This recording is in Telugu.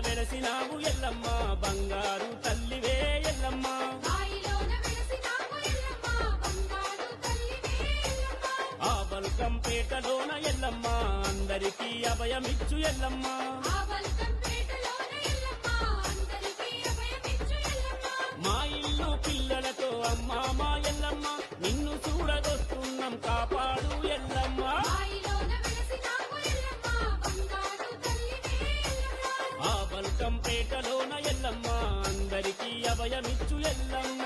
వెలసినావు ఎల్లమ్మ బంగారు తల్లివే ఎల్లమ్మ ఆ బల్కంపేటలోన ఎల్లమ్మ అందరికీ అభయమిచ్చు ఎల్లమ్మ మా ఇల్లు పిల్లలతో అమ్మా మా ఎల్లమ్మ నిన్ను చూడగొస్తున్నాం కాపాడు ఎల్లమ్మ ఆ బల్కంపేటలోన ఎల్లమ్మ అందరికీ అభయమిచ్చు ఎల్లమ్మ